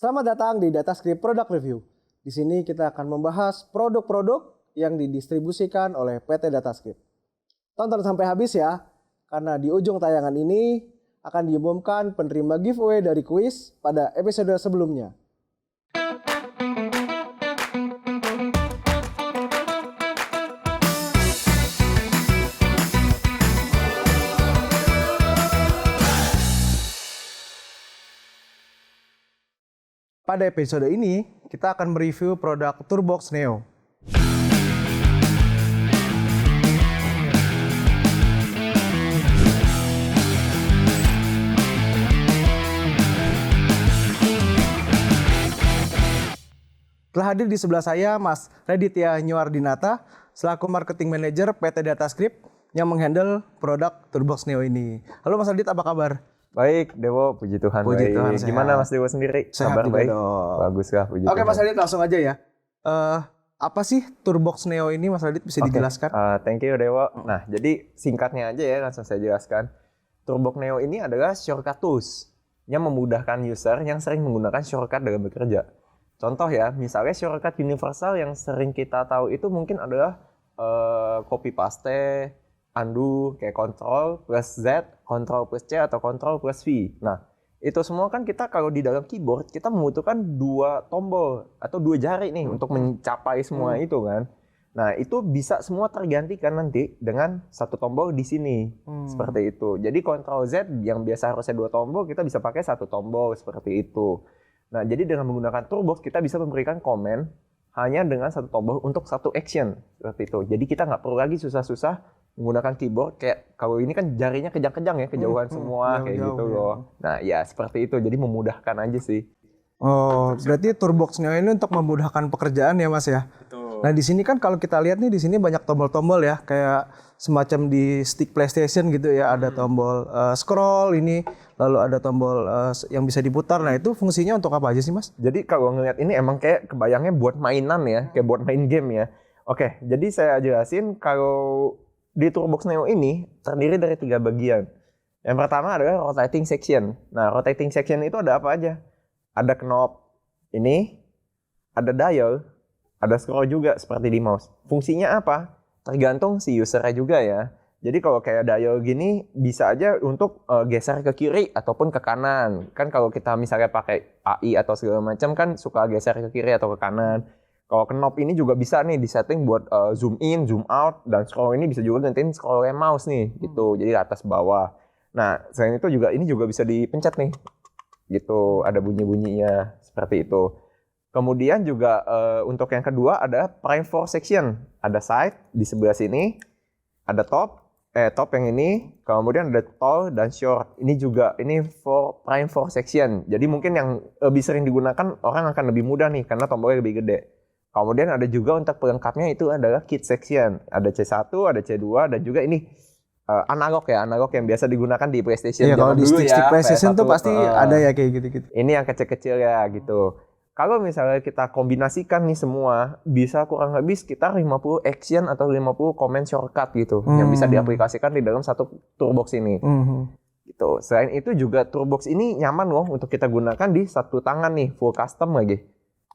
Selamat datang di Datascript Product Review. Di sini kita akan membahas produk-produk yang didistribusikan oleh PT Datascript. Tonton sampai habis ya, karena di ujung tayangan ini akan diumumkan penerima giveaway dari kuis pada episode sebelumnya. Pada episode ini, kita akan mereview produk Turbox Neo. Telah hadir di sebelah saya Mas Raditya Nyuardinata, selaku Marketing Manager PT Datascript yang menghandle produk Turbox Neo ini. Halo Mas Radit, apa kabar? Baik, Dewo, puji Tuhan. Puji baik. Tuhan, sehat. Gimana Mas Dewo sendiri? Sehat Kabar juga baik? dong. Bagus lah, puji Tuhan. Oke Mas Radit, langsung aja ya. Apa sih Turbox Neo ini Mas Radit, bisa dijelaskan? Thank you Dewo. Nah, jadi singkatnya aja ya, langsung saya jelaskan. Turbox Neo ini adalah shortcut tools yang memudahkan user yang sering menggunakan shortcut dalam bekerja. Contoh ya, misalnya shortcut universal yang sering kita tahu itu mungkin adalah copy paste, undo, kayak Ctrl plus Z, Ctrl plus C, atau Ctrl plus V. Nah, itu semua kan kita kalau di dalam keyboard, kita membutuhkan dua tombol atau dua jari nih untuk mencapai semua itu kan. Nah, itu bisa semua tergantikan nanti dengan satu tombol di sini. Seperti itu. Jadi Ctrl Z yang biasa harusnya dua tombol, kita bisa pakai satu tombol seperti itu. Nah, jadi dengan menggunakan Turbox, kita bisa memberikan komen hanya dengan satu tombol untuk satu action. Seperti itu. Jadi kita nggak perlu lagi susah-susah menggunakan keyboard. Kayak kalau ini kan jarinya kejang-kejang ya, kejauhan semua kayak gitu loh. Nah, ya seperti itu. Jadi memudahkan aja sih. Oh, berarti Turbox Neo ini untuk memudahkan pekerjaan ya Mas ya? Betul. Nah di sini kan kalau kita lihat nih, di sini banyak tombol-tombol ya, kayak semacam di stick PlayStation gitu ya, ada tombol scroll ini, lalu ada tombol yang bisa diputar. Nah itu fungsinya untuk apa aja sih Mas? Jadi kalau ngeliat ini emang kayak kebayangnya buat mainan ya, kayak buat main game ya. Oke, jadi saya jelasin kalau di Turbox Neo ini terdiri dari 3 bagian. Yang pertama adalah rotating section. Nah, rotating section itu ada apa aja? Ada knob ini, ada dial, ada scroll juga seperti di mouse. Fungsinya apa? Tergantung si usernya juga ya. Jadi kalau kayak dial gini bisa aja untuk geser ke kiri ataupun ke kanan. Kan kalau kita misalnya pakai AI atau segala macam kan suka geser ke kiri atau ke kanan. Kalau knob ini juga bisa nih disetting buat zoom in, zoom out, dan scroll ini bisa juga gantiin scrollnya mouse nih gitu. Jadi atas bawah. Nah, selain itu juga ini juga bisa dipencet nih. Gitu, ada bunyi-bunyinya seperti itu. Kemudian juga untuk yang kedua ada prime 4 section. Ada side di sebelah sini, ada top yang ini, kemudian ada tall dan short. Ini juga prime 4 section. Jadi mungkin yang lebih sering digunakan orang akan lebih mudah nih karena tombolnya lebih gede. Kemudian ada juga untuk pelengkapnya itu adalah kit section. Ada C1, ada C2, dan juga ini analog yang biasa digunakan di PlayStation. Iya, kalau di stick PlayStation tuh pasti ada ya kayak gitu-gitu. Ini yang kecil-kecil ya gitu. Kalau misalnya kita kombinasikan nih semua, bisa kurang lebih sekitar 50 action atau 50 comment shortcut gitu yang bisa diaplikasikan di dalam satu Turbox ini. Gitu. Selain itu juga Turbox ini nyaman loh untuk kita gunakan di satu tangan nih, full custom lagi.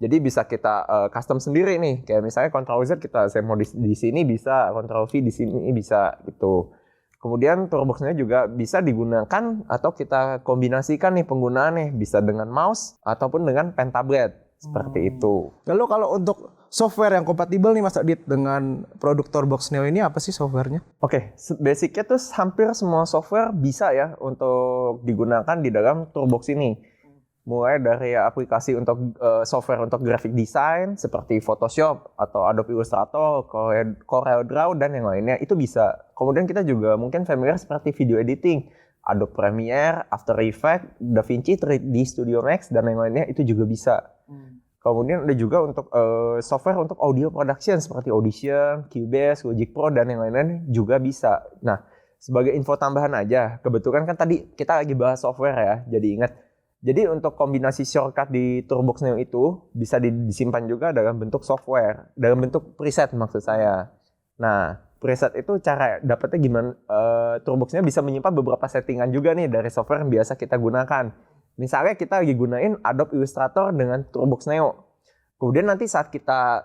Jadi bisa kita custom sendiri nih. Kayak misalnya Ctrl Z saya mau di sini bisa, Ctrl V di sini bisa gitu. Kemudian Turbox-nya juga bisa digunakan atau kita kombinasikan nih penggunaannya. Bisa dengan mouse ataupun dengan pen tablet. Seperti itu. Lalu kalau untuk software yang kompatibel nih Mas Adit dengan produk Turbox Neo ini apa sih softwarenya? Oke, basicnya tuh hampir semua software bisa ya untuk digunakan di dalam Turbox ini. Mulai dari aplikasi untuk software untuk graphic design seperti Photoshop atau Adobe Illustrator, CorelDRAW, dan yang lainnya itu bisa. Kemudian kita juga mungkin familiar seperti video editing, Adobe Premiere, After Effects, DaVinci 3D Studio Max, dan yang lainnya itu juga bisa. Kemudian ada juga untuk software untuk audio production seperti Audition, Cubase, Logic Pro, dan yang lainnya juga bisa. Nah, sebagai info tambahan aja, kebetulan kan tadi kita lagi bahas software ya, jadi ingat. Jadi untuk kombinasi shortcut di Turbox Neo itu bisa disimpan juga dalam bentuk software, dalam bentuk preset maksud saya. Nah, preset itu cara dapetnya gimana? Turbox Neo bisa menyimpan beberapa settingan juga nih dari software yang biasa kita gunakan. Misalnya kita lagi gunain Adobe Illustrator dengan Turbox Neo. Kemudian nanti saat kita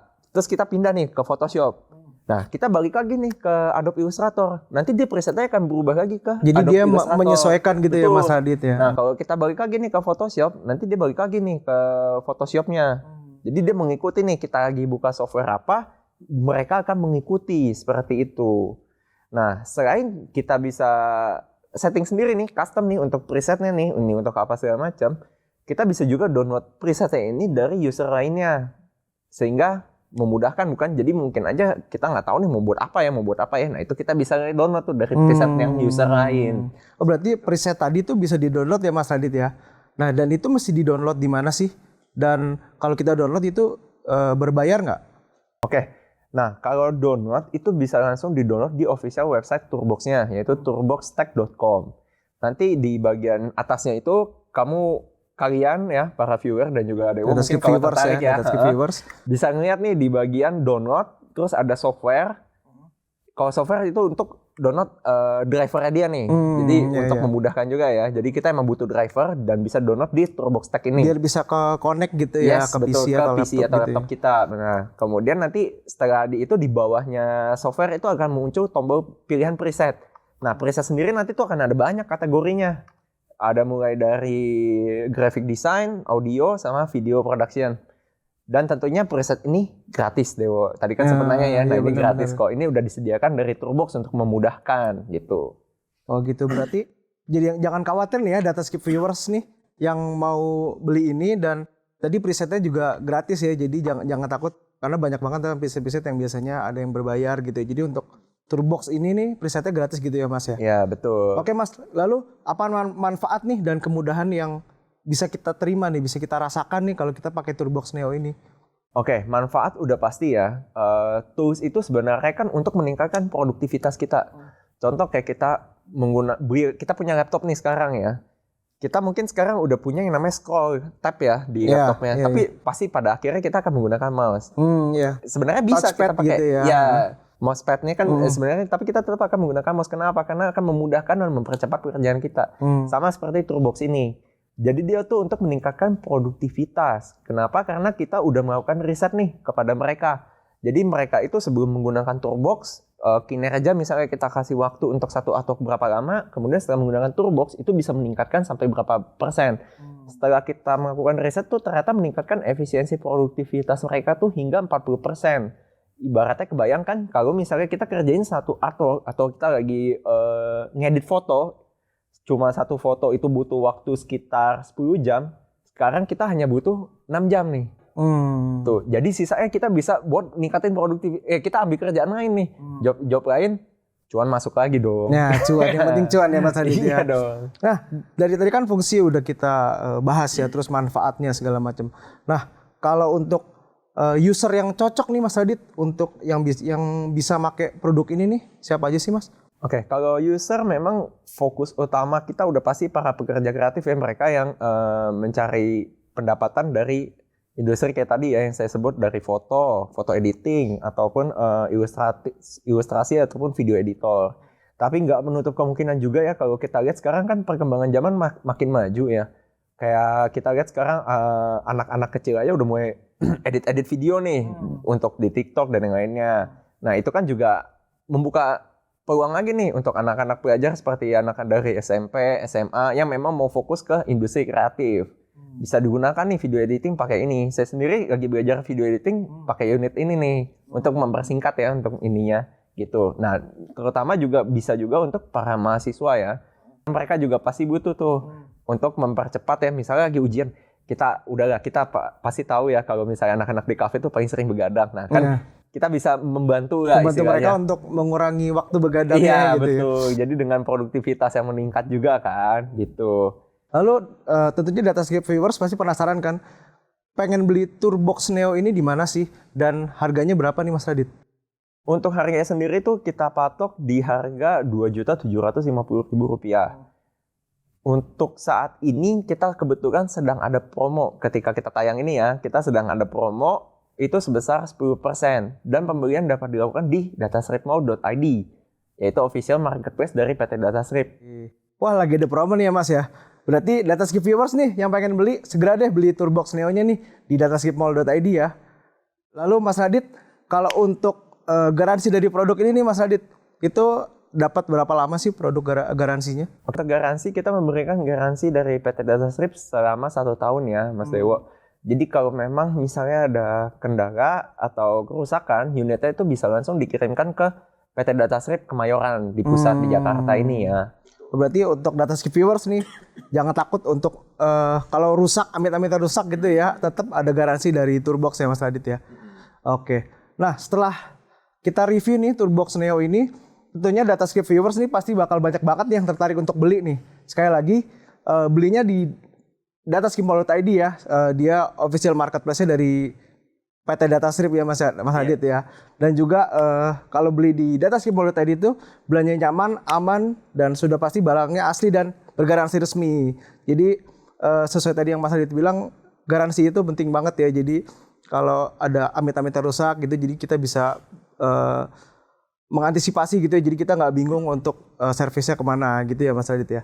pindah nih ke Photoshop. Nah, kita balik lagi nih ke Adobe Illustrator. Nanti dia presetnya akan berubah lagi ke Jadi Adobe dia Illustrator. menyesuaikan gitu ya Betul. Mas Adit ya. Nah, kalau kita balik lagi nih ke Photoshop, nanti dia balik lagi nih ke Photoshopnya. Jadi dia mengikuti nih, kita lagi buka software apa, mereka akan mengikuti seperti itu. Nah, selain kita bisa setting sendiri nih, custom nih untuk presetnya nih, ini untuk apa segala macam, kita bisa juga download presetnya ini dari user lainnya. Sehingga memudahkan, bukan? Jadi mungkin aja kita nggak tahu nih mau buat apa ya. Nah, itu kita bisa download tuh dari preset yang user lain. Oh, berarti preset tadi tuh bisa di-download ya Mas Adit ya. Nah, dan itu mesti di-download di mana sih? Dan kalau kita download itu berbayar nggak? Oke. Nah, kalau download itu bisa langsung di-download di official website Turbox-nya, yaitu turboxtech.com. Nanti di bagian atasnya itu kalian ya, para viewer dan juga ada mungkin kalau tertarik ya, viewers. bisa ngeliat nih di bagian download, terus ada software. Kalau software itu untuk download drivernya dia nih. Jadi untuk memudahkan juga ya. Jadi kita emang butuh driver dan bisa download di Turbox Tech ini. Biar bisa ke connect gitu ya ke betul, PC atau laptop kita. Nah, kemudian nanti setelah di bawahnya software itu akan muncul tombol pilihan preset. Nah, preset sendiri nanti tuh akan ada banyak kategorinya. Ada mulai dari graphic design, audio, sama video production. Dan tentunya preset ini gratis, Dewo. Tadi kan sempat nanya ya, nah ini gratis kok. Ini udah disediakan dari Turbox untuk memudahkan gitu. Oh gitu, berarti jadi jangan khawatir nih ya Datascape viewers nih yang mau beli ini, dan tadi presetnya juga gratis ya. Jadi jangan takut karena banyak banget preset-preset yang biasanya ada yang berbayar gitu ya. Jadi untuk Turbox ini nih presetnya gratis gitu ya Mas ya? Ya betul. Oke Mas, lalu apa manfaat nih dan kemudahan yang bisa kita terima nih, bisa kita rasakan nih kalau kita pakai Turbox Neo ini? Oke, manfaat udah pasti ya. Tools itu sebenarnya kan untuk meningkatkan produktivitas kita. Contoh kayak kita punya laptop nih sekarang ya. Kita mungkin sekarang udah punya yang namanya scroll tab ya di laptopnya. Tapi pasti pada akhirnya kita akan menggunakan mouse. Sebenarnya bisa touchpad kita pakai gitu ya. Mousepadnya kan sebenarnya, tapi kita tetap akan menggunakan mouse. Kenapa? Karena akan memudahkan dan mempercepat pekerjaan kita. Sama seperti Turbox ini. Jadi dia tuh untuk meningkatkan produktivitas. Kenapa? Karena kita udah melakukan riset nih kepada mereka. Jadi mereka itu sebelum menggunakan Turbox, kinerja misalnya kita kasih waktu untuk 1 atau berapa lama, kemudian setelah menggunakan Turbox itu bisa meningkatkan sampai berapa persen. Setelah kita melakukan riset tuh ternyata meningkatkan efisiensi produktivitas mereka tuh hingga 40%. Ibaratnya kebayangkan kalau misalnya kita kerjain 1 atau kita lagi ngedit foto, cuma 1 foto itu butuh waktu sekitar 10 jam, sekarang kita hanya butuh 6 jam nih. Tuh, jadi sisanya kita bisa buat ningkatin produktivitas. Kita ambil kerjaan lain nih, job lain, cuan masuk lagi dong. Nah, cuan, yang penting cuan ya Mas Adit ya. Iya dong. Nah, dari tadi kan fungsi udah kita bahas ya, terus manfaatnya segala macam. Nah, kalau untuk user yang cocok nih Mas Adit untuk yang bisa pakai produk ini nih, siapa aja sih Mas? Oke, kalau user memang fokus utama kita udah pasti para pekerja kreatif ya, mereka yang mencari pendapatan dari industri kayak tadi ya yang saya sebut, dari foto editing ataupun ilustrasi ataupun video editor. Tapi nggak menutup kemungkinan juga ya kalau kita lihat sekarang kan perkembangan zaman makin maju ya. Kayak kita lihat sekarang anak-anak kecil aja udah mulai edit video nih untuk di TikTok dan yang lainnya. Nah itu kan juga membuka peluang lagi nih untuk anak-anak pelajar seperti anak dari SMP, SMA yang memang mau fokus ke industri kreatif. Bisa digunakan nih video editing pakai ini. Saya sendiri lagi belajar video editing pakai unit ini nih untuk mempersingkat ya untuk ininya gitu. Nah terutama juga bisa juga untuk para mahasiswa ya. Mereka juga pasti butuh tuh untuk mempercepat ya. Misalnya lagi ujian, kita pasti tahu ya kalau misalnya anak-anak di kafe tuh paling sering begadang. Nah kan kita bisa membantu mereka untuk mengurangi waktu begadangnya gitu. Iya betul. Jadi dengan produktivitas yang meningkat juga kan gitu. Lalu tentunya Datascape viewers pasti penasaran kan, pengen beli Turbox Neo ini di mana sih dan harganya berapa nih Mas Radit? Untuk harganya sendiri tuh kita patok di harga Rp2.750.000. Untuk saat ini kita kebetulan sedang ada promo. Ketika kita tayang ini ya, kita sedang ada promo itu sebesar 10% dan pembelian dapat dilakukan di datascriptmall.id, yaitu official marketplace dari PT Datascript. Wah, lagi ada promo nih ya Mas ya. Berarti Dataskip viewers nih yang pengen beli, segera deh beli Turbox Neo-nya nih di dataskipmall.id ya. Lalu Mas Radit, kalau untuk garansi dari produk ini nih Mas Radit, itu dapat berapa lama sih produk garansinya? Untuk garansi kita memberikan garansi dari PT Datascript selama 1 tahun ya Mas Dewo. Jadi kalau memang misalnya ada kendala atau kerusakan, unitnya itu bisa langsung dikirimkan ke PT Datascript Kemayoran di pusat di Jakarta ini ya. Berarti untuk Dataskip viewers nih, jangan takut untuk kalau rusak, amit-amit rusak gitu ya, tetap ada garansi dari Turbox ya Mas Radit ya. Oke. Nah setelah kita review nih Turbox Neo ini, tentunya Dataskip viewers nih pasti bakal banyak banget yang tertarik untuk beli nih. Sekali lagi, belinya di dataskipmall.id ya, dia official marketplace-nya dari PT Datascript ya Mas Adit ya. Dan juga kalau beli di dataskipmall.id itu belanjanya nyaman, aman, dan sudah pasti barangnya asli dan bergaransi resmi. Jadi sesuai tadi yang Mas Adit bilang, garansi itu penting banget ya. Jadi kalau ada amit-amit rusak gitu, jadi kita bisa mengantisipasi gitu ya. Jadi kita nggak bingung untuk servisnya kemana gitu ya Mas Adit ya.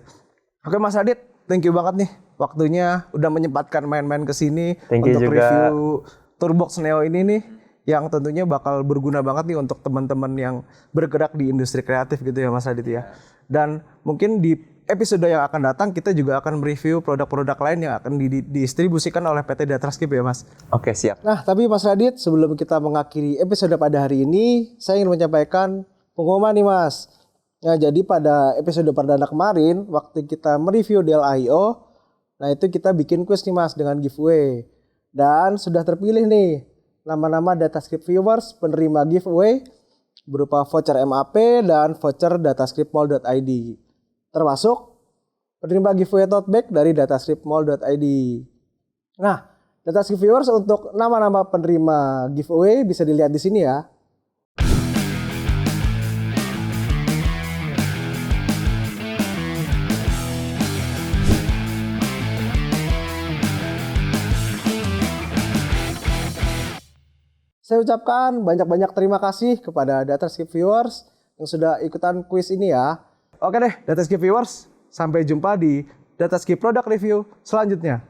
Oke Mas Adit, thank you banget nih waktunya udah menyempatkan main-main ke sini untuk juga. review Turbox Neo ini nih, yang tentunya bakal berguna banget nih untuk teman-teman yang bergerak di industri kreatif gitu ya Mas Adit ya. Dan mungkin di episode yang akan datang kita juga akan mereview produk-produk lain yang akan didistribusikan oleh PT Datascript ya Mas. Oke, siap. Nah tapi Mas Radit, sebelum kita mengakhiri episode pada hari ini, saya ingin menyampaikan pengumuman nih Mas. Nah jadi pada episode perdana kemarin, waktu kita mereview Dell I/O, nah itu kita bikin quiz nih Mas dengan giveaway. Dan sudah terpilih nih nama-nama Datascript viewers penerima giveaway berupa voucher MAP dan voucher dataskipmall.id. Termasuk penerima giveaway tote bag dari dataskipmall.id. Nah, Datascript viewers untuk nama-nama penerima giveaway bisa dilihat di sini ya. Saya ucapkan banyak-banyak terima kasih kepada Datascript viewers yang sudah ikutan kuis ini ya. Oke deh, Datascript viewers, sampai jumpa di Datascript Product Review selanjutnya.